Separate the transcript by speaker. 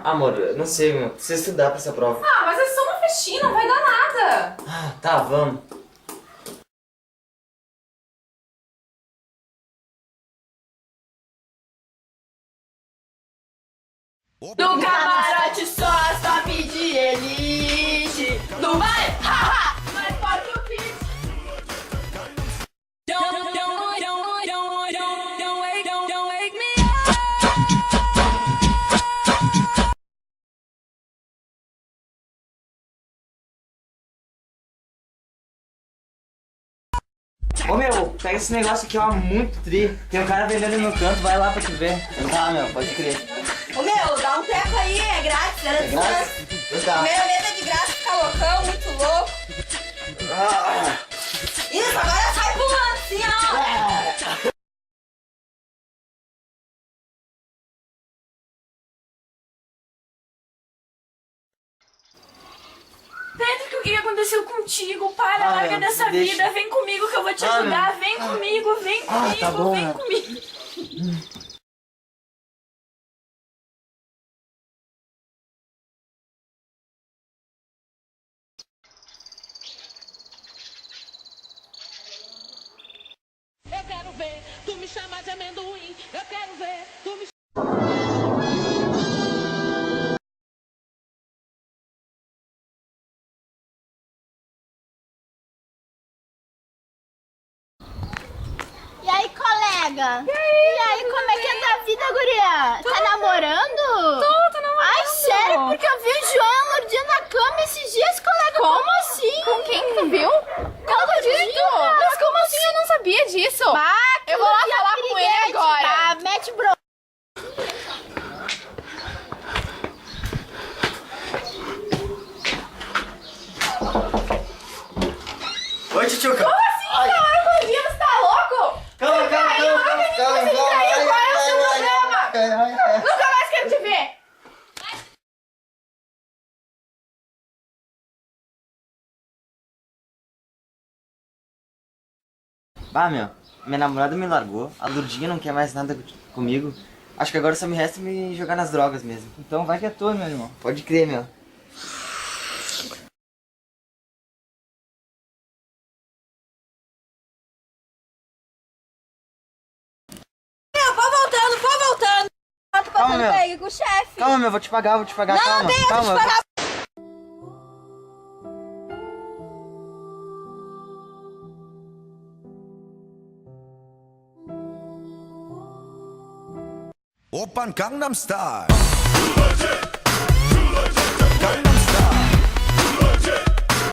Speaker 1: Amor, não sei, meu. Precisa estudar pra essa prova.
Speaker 2: Ah, mas é só uma festinha, não vai dar nada.
Speaker 1: Ah, tá, vamos.
Speaker 2: Do camarote só as top de elite. Não vai, haha, mas pode o pitch.
Speaker 1: Ô, meu, pega esse negócio aqui, ó, muito tri. Tem um cara vendendo no canto, vai lá pra te ver. Tá, meu, pode crer.
Speaker 3: Ô meu, dá um teco aí, é grátis, era de graça.
Speaker 1: Tá.
Speaker 3: Primeira vez é de graça, fica loucão, muito louco. Isso, agora sai pulando assim, ó.
Speaker 2: Pedro, o que aconteceu contigo? Para, larga
Speaker 1: meu,
Speaker 2: dessa
Speaker 1: deixa.
Speaker 2: vida. Vem comigo que eu vou te
Speaker 1: Ah,
Speaker 2: ajudar. Vem comigo, vem comigo,
Speaker 1: tá bom,
Speaker 2: vem
Speaker 1: meu.
Speaker 2: comigo.
Speaker 4: Eu quero ver tu me chamar de amendoim. Eu quero ver tu me
Speaker 5: E aí, colega? E aí, como é que anda a vida, guria? Tá namorando?
Speaker 2: Tô namorando.
Speaker 5: Ai, sério? Porque eu vi o João mordendo a cama esses dias, colega. Como assim?
Speaker 2: Com quem tu viu?
Speaker 5: Eu acredito.
Speaker 2: Mas como assim? Eu não sabia disso. Eu vou lá falar com ele agora.
Speaker 5: Tá, mete bro.
Speaker 1: Oi, tchutchuca.
Speaker 2: Como assim, cara? Gordinha, você tá louco?
Speaker 1: Calma, calma,
Speaker 2: Caiu,
Speaker 1: calma,
Speaker 2: não acredito que você caiu. Qual é o seu problema? Nunca mais quero te ver.
Speaker 1: Bah, meu, minha namorada me largou, a Lurdinha não quer mais nada comigo. Acho que agora só me resta me jogar nas drogas mesmo. Então vai que é tua, meu irmão. Pode crer, meu.
Speaker 3: Meu, vou voltando, vou voltando. Tô
Speaker 1: Calma,
Speaker 3: passando
Speaker 1: meu.
Speaker 3: pegue com o chefe.
Speaker 1: Calma, meu, vou te pagar,
Speaker 3: Não,
Speaker 1: calma.
Speaker 3: tem, eu vou
Speaker 1: Calma.
Speaker 3: te pagar.
Speaker 6: Oppan Gangnam Style.